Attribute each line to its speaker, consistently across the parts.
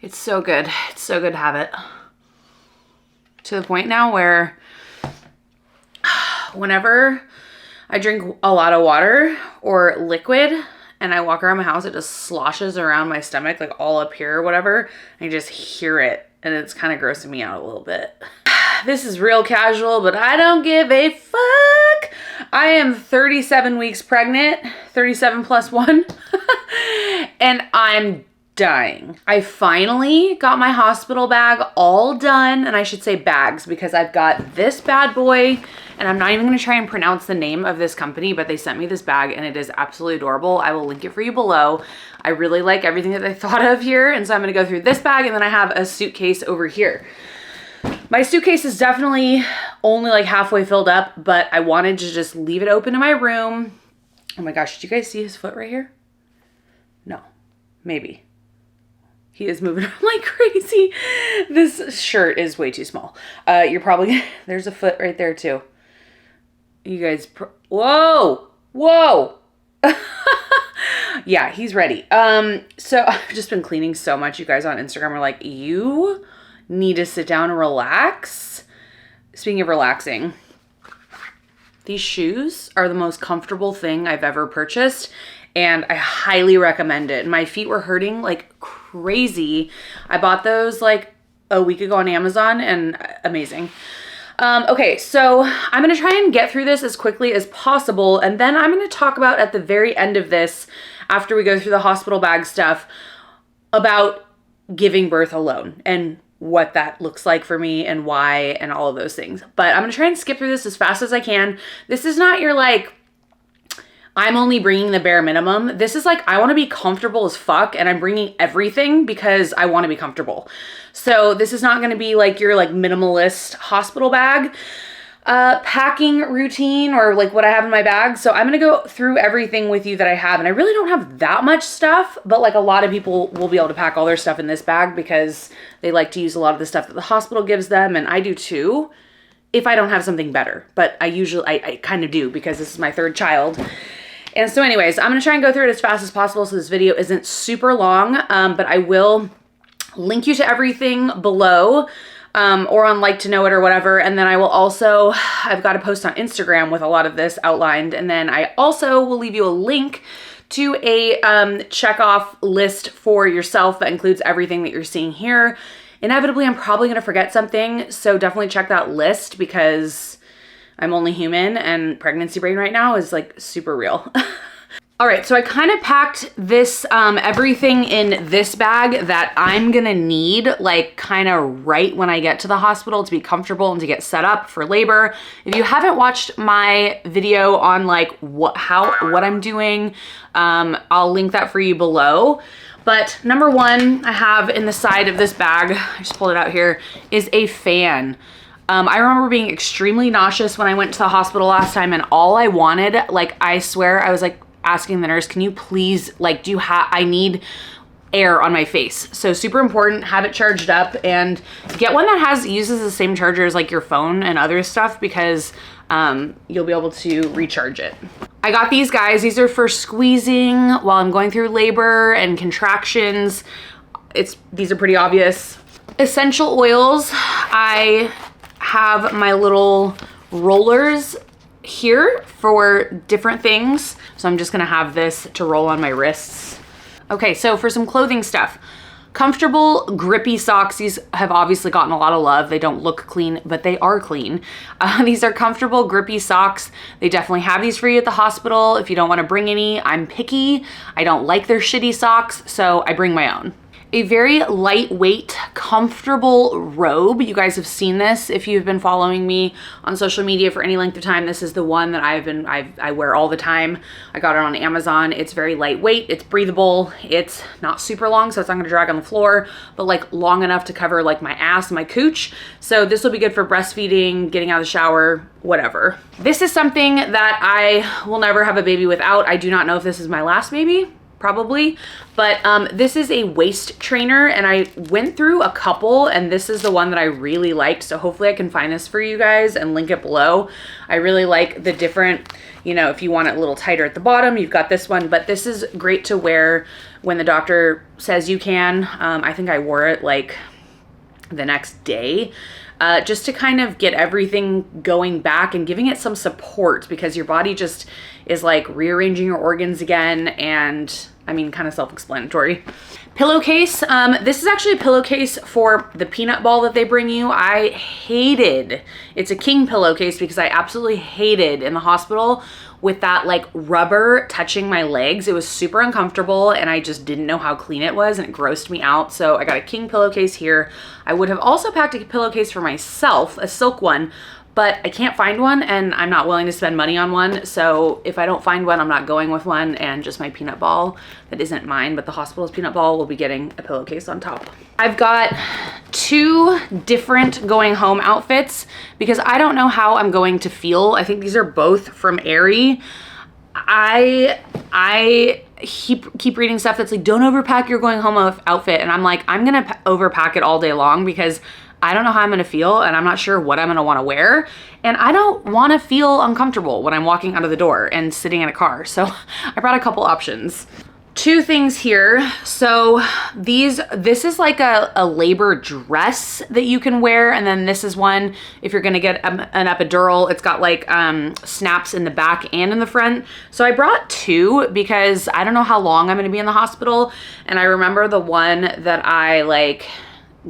Speaker 1: It's so good. It's so good to have it. To the point now where whenever I drink a lot of water or liquid and I walk around my house, it just sloshes around my stomach, like all up here or whatever. I just hear it and it's kind of grossing me out a little bit. This is real casual, but I don't give a fuck. I am 37 weeks pregnant, 37 plus 1, and I'm dying. I finally got my hospital bag all done, and I should say bags because I've got this bad boy, and I'm not even gonna try and pronounce the name of this company, but they sent me this bag and it is absolutely adorable. I will link it for you below. I really like everything that they thought of here, and so I'm gonna go through this bag, and then I have a suitcase over here. My suitcase is definitely only like halfway filled up, but I wanted to just leave it open in my room. Oh my gosh, did you guys see his foot right here? No, maybe. He is moving around like crazy. This shirt is way too small. You're probably, there's a foot right there too. You guys, whoa, whoa. Yeah, he's ready. So I've just been cleaning so much. You guys on Instagram are like, you need to sit down and relax. Speaking of relaxing, these shoes are the most comfortable thing I've ever purchased, and I highly recommend it. My feet were hurting like crazy. I bought those like a week ago on Amazon, and amazing. Okay, so I'm gonna try and get through this as quickly as possible, and then I'm gonna talk about at the very end of this, after we go through the hospital bag stuff, about giving birth alone and what that looks like for me and why and all of those things. But I'm gonna try and skip through this as fast as I can. This is not your like, I'm only bringing the bare minimum. This is like, I wanna be comfortable as fuck, and I'm bringing everything because I wanna be comfortable. So this is not gonna be like your like minimalist hospital bag packing routine or like what I have in my bag. So I'm gonna go through everything with you that I have, and I really don't have that much stuff, but like a lot of people will be able to pack all their stuff in this bag because they like to use a lot of the stuff that the hospital gives them, and I do too, if I don't have something better. But I kind of do because this is my third child. And so anyways, I'm gonna try and go through it as fast as possible so this video isn't super long, but I will link you to everything below. Or on Like to Know It or whatever. And then I will also, I've got a post on Instagram with a lot of this outlined. And then I also will leave you a link to a check off list for yourself that includes everything that you're seeing here. Inevitably, I'm probably gonna forget something. So definitely check that list because I'm only human and pregnancy brain right now is like super real. All right, so I kind of packed this, everything in this bag that I'm gonna need like kind of right when I get to the hospital to be comfortable and to get set up for labor. If you haven't watched my video on like what I'm doing, I'll link that for you below. But number one I have in the side of this bag, I just pulled it out here, is a fan. I remember being extremely nauseous when I went to the hospital last time, and all I wanted, like I swear, I was like, asking the nurse, can you please, like, I need air on my face. So super important, have it charged up, and get one that uses the same charger as like your phone and other stuff because you'll be able to recharge it. I got these guys. These are for squeezing while I'm going through labor and contractions. These are pretty obvious. Essential oils. I have my little rollers here for different things. So I'm just gonna have this to roll on my wrists. Okay, so for some clothing stuff, comfortable grippy socks. These have obviously gotten a lot of love. They don't look clean, but they are clean. These are comfortable grippy socks. They definitely have these for you at the hospital. If you don't wanna bring any, I'm picky. I don't like their shitty socks, so I bring my own. A very lightweight, comfortable robe. You guys have seen this if you've been following me on social media for any length of time. This is the one that I wear all the time. I got it on Amazon. It's very lightweight, it's breathable, it's not super long, so it's not gonna drag on the floor, but like long enough to cover like my ass and my cooch. So this will be good for breastfeeding, getting out of the shower, whatever. This is something that I will never have a baby without. I do not know if this is my last baby. probably. But this is a waist trainer, and I went through a couple, and this is the one that I really liked. So hopefully I can find this for you guys and link it below. I really like the different, you know, if you want it a little tighter at the bottom, you've got this one, but this is great to wear when the doctor says you can. I think I wore it like the next day. Just to kind of get everything going back and giving it some support, because your body just is like rearranging your organs again. And I mean, kind of self-explanatory. Pillowcase. This is actually a pillowcase for the peanut ball that they bring you. I hated, it's a king pillowcase because I absolutely hated in the hospital with that like rubber touching my legs. It was super uncomfortable and I just didn't know how clean it was and it grossed me out. So I got a king pillowcase here. I would have also packed a pillowcase for myself, a silk one, but I can't find one and I'm not willing to spend money on one. So if I don't find one, I'm not going with one, and just my peanut ball that isn't mine, but the hospital's peanut ball will be getting a pillowcase on top. I've got 2 different going home outfits because I don't know how I'm going to feel. I think these are both from Aerie. I keep reading stuff that's like, don't overpack your going home outfit. And I'm like, I'm going to overpack it all day long because I don't know how I'm gonna feel and I'm not sure what I'm gonna wanna wear. And I don't wanna feel uncomfortable when I'm walking out of the door and sitting in a car. So I brought a couple options. 2 things here. So this is like a labor dress that you can wear. And then this is one, if you're gonna get an epidural, it's got like snaps in the back and in the front. So I brought 2 because I don't know how long I'm gonna be in the hospital. And I remember the one that I like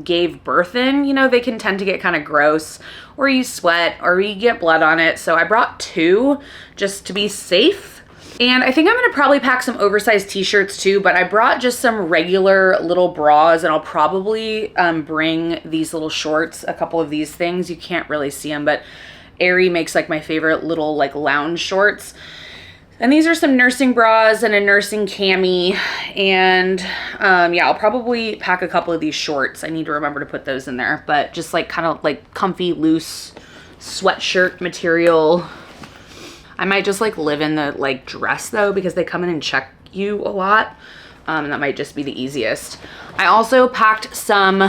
Speaker 1: gave birth in, you know, they can tend to get kind of gross, or you sweat, or you get blood on it. So I brought 2 just to be safe. And I think I'm gonna probably pack some oversized t-shirts too, but I brought just some regular little bras, and I'll probably bring these little shorts, a couple of these things. You can't really see them, but Aerie makes like my favorite little like lounge shorts. And these are some nursing bras and a nursing cami. And yeah, I'll probably pack a couple of these shorts. I need to remember to put those in there, but just like kind of like comfy, loose sweatshirt material. I might just like live in the like dress though, because they come in and check you a lot. And that might just be the easiest. I also packed some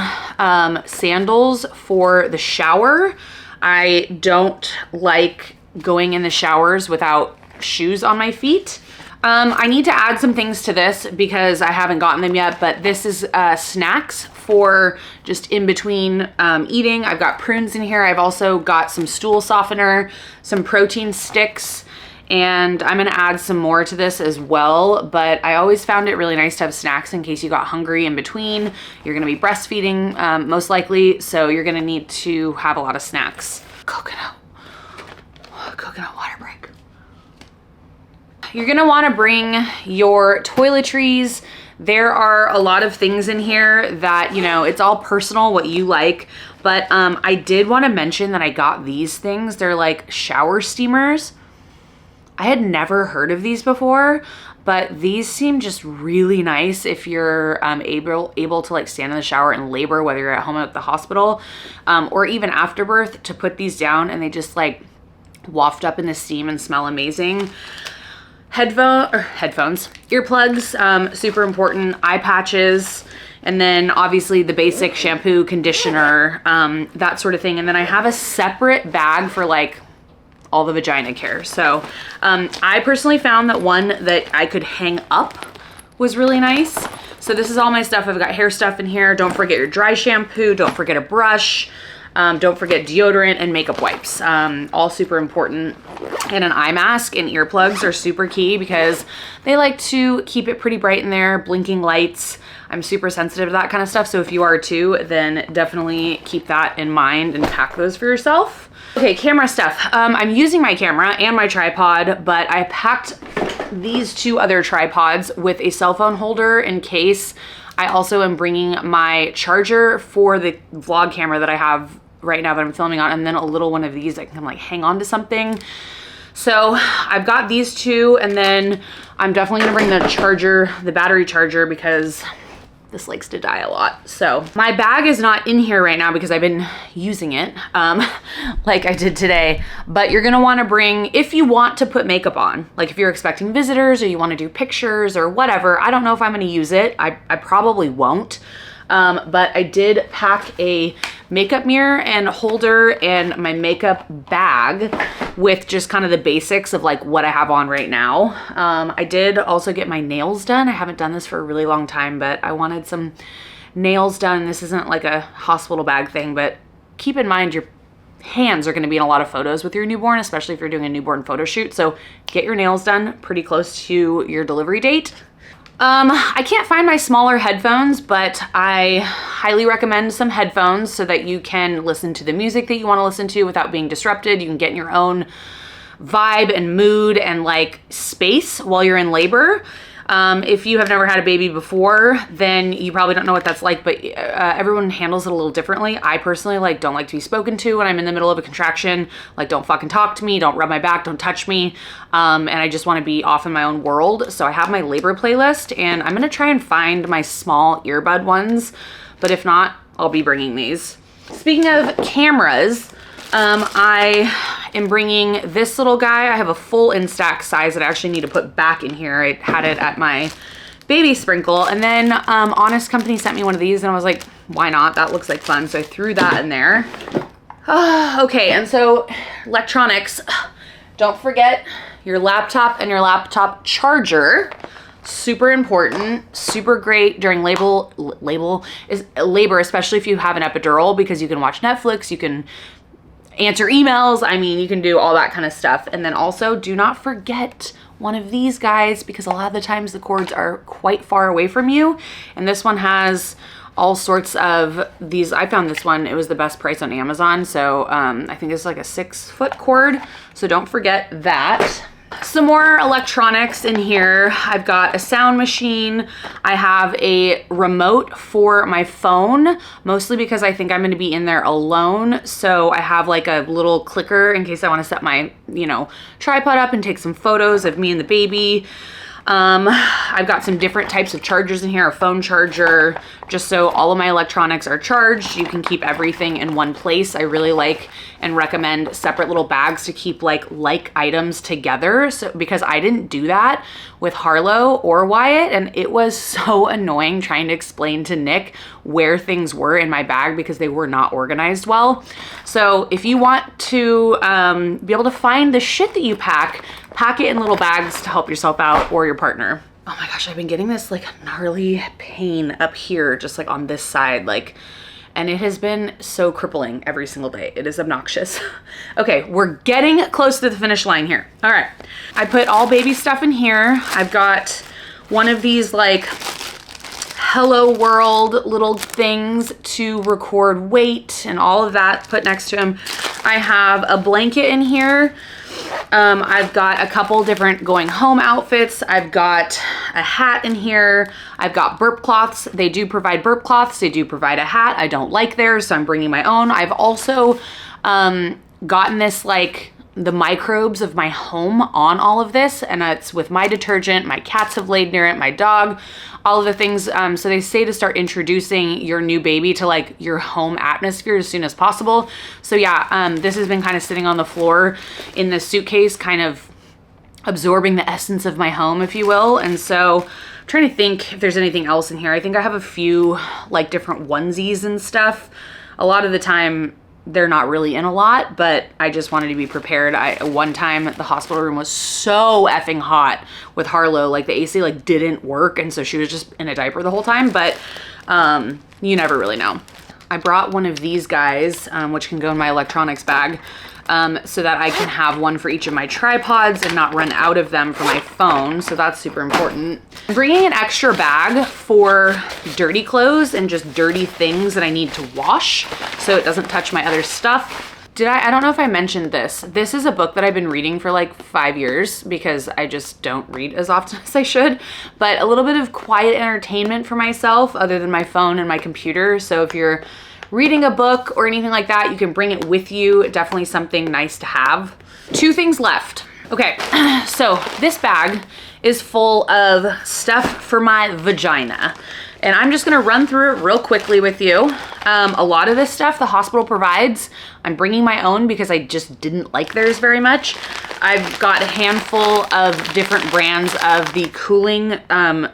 Speaker 1: sandals for the shower. I don't like going in the showers without shoes on my feet. I need to add some things to this because I haven't gotten them yet, but this is snacks for just in between eating. I've got prunes in here. I've also got some stool softener, some protein sticks, and I'm gonna add some more to this as well. But I always found it really nice to have snacks in case you got hungry in between. You're gonna be breastfeeding most likely, so you're gonna need to have a lot of snacks. Coconut water break. You're gonna wanna bring your toiletries. There are a lot of things in here that, you know, it's all personal what you like, but I did wanna mention that I got these things. They're like shower steamers. I had never heard of these before, but these seem just really nice if you're able to like stand in the shower and labor, whether you're at home or at the hospital, or even after birth, to put these down and they just like waft up in the steam and smell amazing. Headphones, earplugs, super important, eye patches, and then obviously the basic shampoo, conditioner, that sort of thing. And then I have a separate bag for like all the vagina care. So I personally found that one that I could hang up was really nice. So this is all my stuff. I've got hair stuff in here. Don't forget your dry shampoo. Don't forget a brush. Don't forget deodorant and makeup wipes, all super important. And an eye mask and earplugs are super key because they like to keep it pretty bright in there, blinking lights. I'm super sensitive to that kind of stuff. So if you are too, then definitely keep that in mind and pack those for yourself. Okay, camera stuff. I'm using my camera and my tripod, but I packed these 2 other tripods with a cell phone holder in case. I also am bringing my charger for the vlog camera that I have right now that I'm filming on, and then a little one of these that can like hang on to something. So I've got these 2, and then I'm definitely gonna bring the charger, the battery charger, because this likes to die a lot. So my bag is not in here right now because I've been using it like I did today, but you're gonna wanna bring, if you want to put makeup on, like if you're expecting visitors or you wanna do pictures or whatever, I don't know if I'm gonna use it. I probably won't. But I did pack a makeup mirror and holder and my makeup bag with just kind of the basics of like what I have on right now. I did also get my nails done. I haven't done this for a really long time, but I wanted some nails done. This isn't like a hospital bag thing, but keep in mind your hands are going to be in a lot of photos with your newborn, especially if you're doing a newborn photo shoot. So get your nails done pretty close to your delivery date. I can't find my smaller headphones, but I highly recommend some headphones so that you can listen to the music that you want to listen to without being disrupted. You can get in your own vibe and mood and like space while you're in labor. If you have never had a baby before, then you probably don't know what that's like, but everyone handles it a little differently. I personally like don't like to be spoken to when I'm in the middle of a contraction. Like, don't fucking talk to me, don't rub my back, don't touch me. And I just want to be off in my own world. So I have my labor playlist and I'm gonna try and find my small earbud ones, but if not, I'll be bringing these. Speaking of cameras, I am bringing this little guy. I have a full Instax size that I actually need to put back in here. I had it at my baby sprinkle. And then Honest Company sent me one of these and I was like, why not? That looks like fun. So I threw that in there. Okay, and so electronics. Don't forget your laptop and your laptop charger. Super important, super great during labor, especially if you have an epidural, because you can watch Netflix, you can answer emails. I mean, you can do all that kind of stuff. And then also do not forget one of these guys, because a lot of the times the cords are quite far away from you. And this one has all sorts of these. I found this one, it was the best price on Amazon. So I think it's like a 6-foot cord. So don't forget that. Some more electronics in here. I've got a sound machine. I have a remote for my phone, mostly because I think I'm gonna be in there alone. So I have like a little clicker in case I wanna set my, tripod up and take some photos of me and the baby. I've got some different types of chargers in here, a phone charger, just so all of my electronics are charged. You can keep everything in one place. I really like and recommend separate little bags to keep like items together. So because I didn't do that with Harlow or Wyatt, and it was so annoying trying to explain to Nick where things were in my bag because they were not organized well. So if you want to be able to find the shit that you pack it in little bags to help yourself out or your partner. Oh my gosh, I've been getting this like gnarly pain up here, just like on this side, and it has been so crippling every single day. It is obnoxious. Okay, we're getting close to the finish line here. All right, I put all baby stuff in here. I've got one of these like Hello World little things to record weight and all of that put next to him. I have a blanket in here. I've got a couple different going home outfits. I've got a hat in here. I've got burp cloths. They do provide burp cloths. They do provide a hat. I don't like theirs, so I'm bringing my own. I've also gotten this like the microbes of my home on all of this, and it's with my detergent. My cats have laid near it, my dog, all of the things. So they say to start introducing your new baby to like your home atmosphere as soon as possible. So yeah, this has been kind of sitting on the floor in the suitcase, kind of absorbing the essence of my home, if you will. And so I'm trying to think if there's anything else in here. I think I have a few like different onesies and stuff. A lot of the time they're not really in a lot, but I just wanted to be prepared. One time the hospital room was so effing hot with Harlow, like the AC like didn't work, and so she was just in a diaper the whole time, but you never really know. I brought one of these guys, which can go in my electronics bag, so that I can have one for each of my tripods and not run out of them for my phone. So that's super important. I'm bringing an extra bag for dirty clothes and just dirty things that I need to wash so it doesn't touch my other stuff. I don't know if I mentioned this. This is a book that I've been reading for like 5 years because I just don't read as often as I should, but a little bit of quiet entertainment for myself other than my phone and my computer. So if you're reading a book or anything like that, you can bring it with you. Definitely something nice to have. 2 things left. Okay, so this bag is full of stuff for my vagina. And I'm just gonna run through it real quickly with you. A lot of this stuff the hospital provides. I'm bringing my own because I just didn't like theirs very much. I've got a handful of different brands of the cooling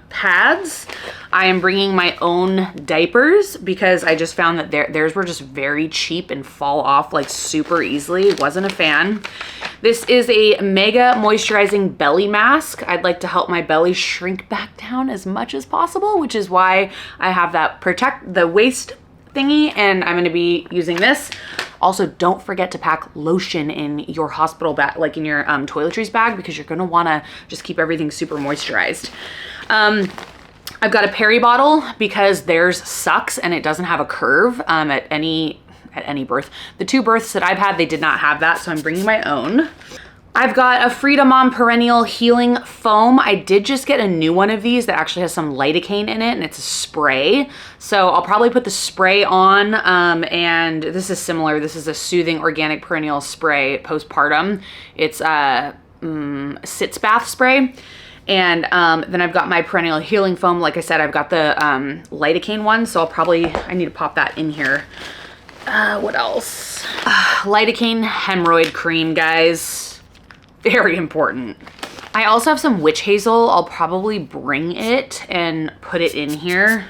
Speaker 1: pads. I am bringing my own diapers because I just found that theirs were just very cheap and fall off like super easily. Wasn't a fan. This is a mega moisturizing belly mask. I'd like to help my belly shrink back down as much as possible, which is why I have that protect the waist thingy, and I'm gonna be using this. Also, don't forget to pack lotion in your hospital bag, like in your toiletries bag, because you're gonna wanna just keep everything super moisturized. I've got a Peri bottle because theirs sucks and it doesn't have a curve at any birth. The 2 births that I've had, they did not have that, so I'm bringing my own. I've got a Freedom Mom Perennial Healing Foam. I did just get a new one of these that actually has some lidocaine in it, and it's a spray. So I'll probably put the spray on, and this is similar. This is a Soothing Organic Perennial Spray Postpartum. It's a sitz bath spray. And then I've got my Perennial Healing Foam. Like I said, I've got the lidocaine one, so I need to pop that in here. What else? Lidocaine hemorrhoid cream, guys. Very important. I also have some witch hazel. I'll probably bring it and put it in here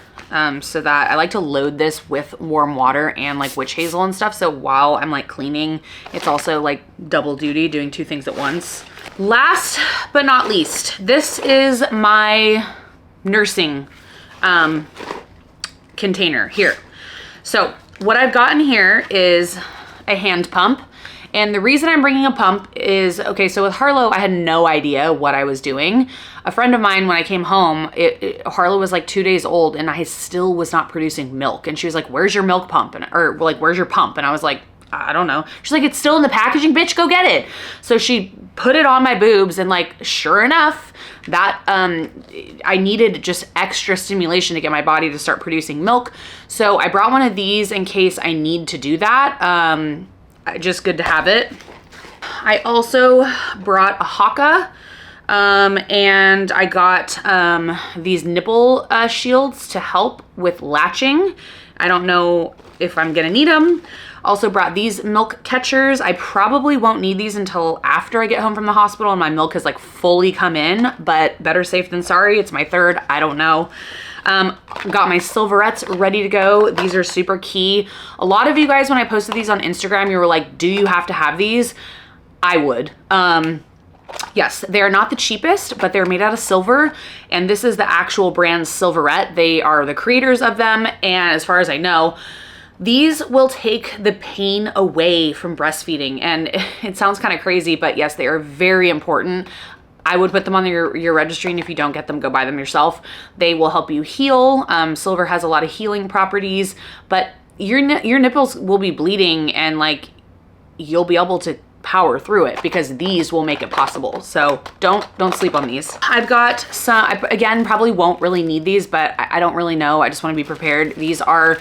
Speaker 1: so that I like to load this with warm water and like witch hazel and stuff. So while I'm like cleaning, it's also like double duty, doing 2 things at once. Last but not least, this is my nursing container here. So what I've gotten here is a hand pump. And the reason I'm bringing a pump is, okay, so with Harlow, I had no idea what I was doing. A friend of mine, when I came home, Harlow was like 2 days old and I still was not producing milk. And she was like, where's your milk pump? Or like, where's your pump? And I was like, I don't know. She's like, it's still in the packaging, bitch, go get it. So she put it on my boobs and like, sure enough, that I needed just extra stimulation to get my body to start producing milk. So I brought one of these in case I need to do that. Just good to have it. I also brought a Haka and I got these nipple shields to help with latching. I don't know if I'm gonna need them. Also brought these milk catchers. I probably won't need these until after I get home from the hospital and my milk has like fully come in, but better safe than sorry. It's my 3rd, I don't know. Got my silverettes ready to go. These are super key. A lot of you guys, when I posted these on Instagram, you were like, do you have to have these? I would. Yes, they are not the cheapest, but they're made out of silver. And this is the actual brand Silverette. They are the creators of them. And as far as I know, these will take the pain away from breastfeeding. And it sounds kind of crazy, but yes, they are very important. I would put them on your registry, and if you don't get them, go buy them yourself. They will help you heal. Silver has a lot of healing properties, but your nipples will be bleeding and like you'll be able to power through it because these will make it possible. So don't sleep on these. I've got some, again, probably won't really need these, but I don't really know. I just want to be prepared. These are,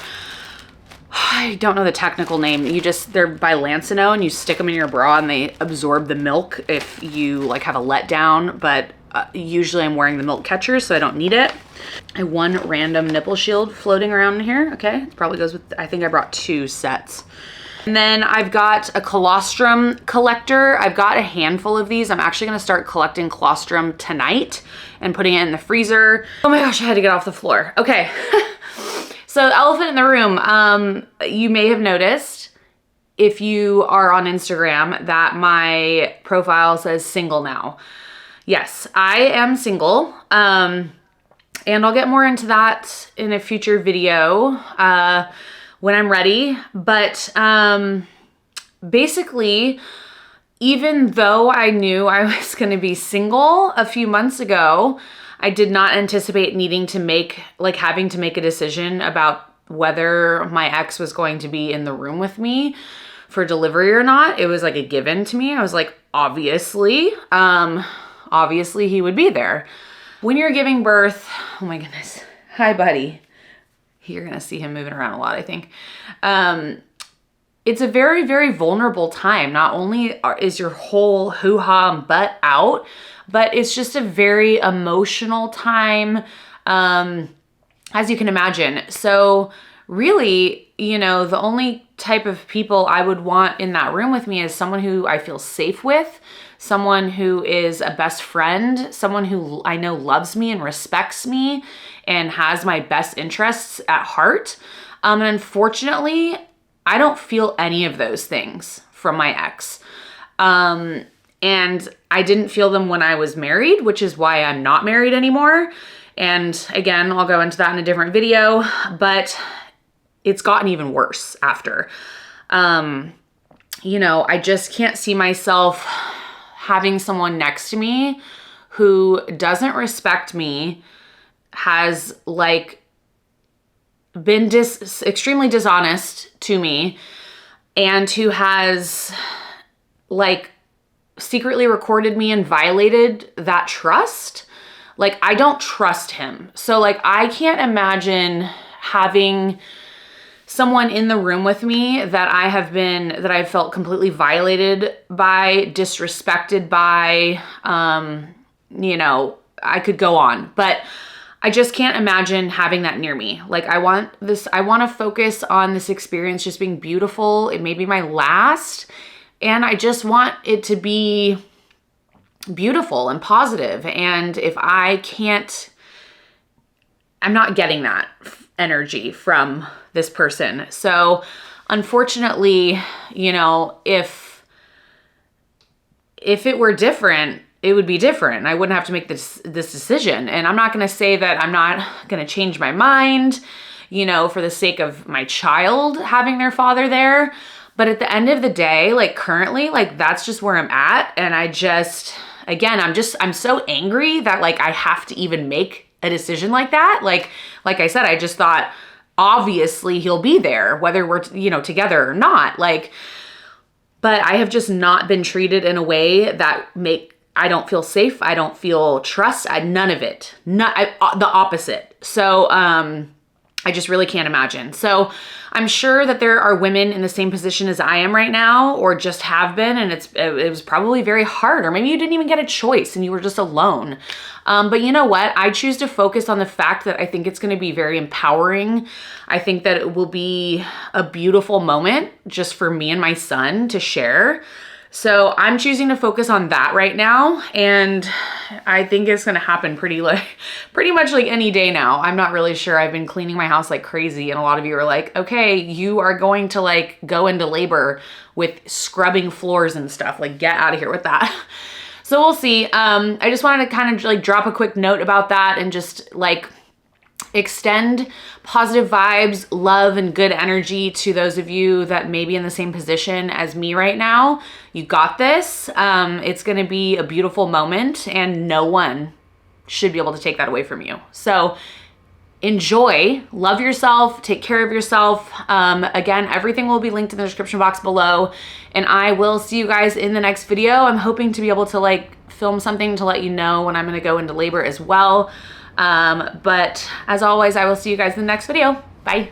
Speaker 1: I don't know the technical name. They're by Lancino, and you stick them in your bra and they absorb the milk if you like have a letdown, but usually I'm wearing the milk catchers, so I don't need it. I have one random nipple shield floating around here. Okay, probably goes with, I think I brought 2 sets. And then I've got a colostrum collector. I've got a handful of these. I'm actually gonna start collecting colostrum tonight and putting it in the freezer. Oh my gosh, I had to get off the floor. Okay. So elephant in the room, you may have noticed if you are on Instagram that my profile says single now. Yes, I am single, and I'll get more into that in a future video when I'm ready. But basically, even though I knew I was gonna be single a few months ago, I did not anticipate needing to having to make a decision about whether my ex was going to be in the room with me for delivery or not. It was like a given to me. I was like, obviously he would be there. When you're giving birth, oh my goodness. Hi, buddy. You're gonna see him moving around a lot, I think. It's a very, very vulnerable time. Not only is your whole hoo-ha and butt out, but it's just a very emotional time. as you can imagine. So really, you know, the only type of people I would want in that room with me is someone who I feel safe with, someone who is a best friend, someone who I know loves me and respects me and has my best interests at heart. And unfortunately, I don't feel any of those things from my ex. And I didn't feel them when I was married, which is why I'm not married anymore. And again, I'll go into that in a different video, but it's gotten even worse after. You know, I just can't see myself having someone next to me who doesn't respect me, has like been extremely dishonest to me, and who has like secretly recorded me and violated that trust. Like, I don't trust him. So like, I can't imagine having someone in the room with me that I felt completely violated by, disrespected by, you know, I could go on, but I just can't imagine having that near me. Like, I want to focus on this experience just being beautiful. It may be my last, and I just want it to be beautiful and positive. And if I'm not getting that energy from this person. So unfortunately, you know, if it were different, it would be different. I wouldn't have to make this decision. And I'm not going to say that I'm not going to change my mind, you know, for the sake of my child having their father there. But at the end of the day, like currently, like that's just where I'm at. And I just, again, I'm so angry that like I have to even make a decision like that. Like I said, I just thought obviously he'll be there whether we're, you know, together or not. Like, but I have just not been treated in a way that I don't feel safe. I don't feel trust. None of it. The opposite. So, I just really can't imagine. So I'm sure that there are women in the same position as I am right now, or just have been, and it was probably very hard, or maybe you didn't even get a choice and you were just alone. But you know what? I choose to focus on the fact that I think it's going to be very empowering. I think that it will be a beautiful moment just for me and my son to share. So I'm choosing to focus on that right now, and I think it's gonna happen pretty much like any day now. I'm not really sure. I've been cleaning my house like crazy, and a lot of you are like, okay, you are going to like go into labor with scrubbing floors and stuff. Like, get out of here with that. So we'll see. I just wanted to kind of like drop a quick note about that and just like extend positive vibes, love, and good energy to those of you that may be in the same position as me right now. You got this. It's going to be a beautiful moment, and no one should be able to take that away from you. So enjoy, love yourself, take care of yourself. Again, everything will be linked in the description box below, and I will see you guys in the next video. I'm hoping to be able to like film something to let you know when I'm going to go into labor as well. But as always, I will see you guys in the next video. Bye.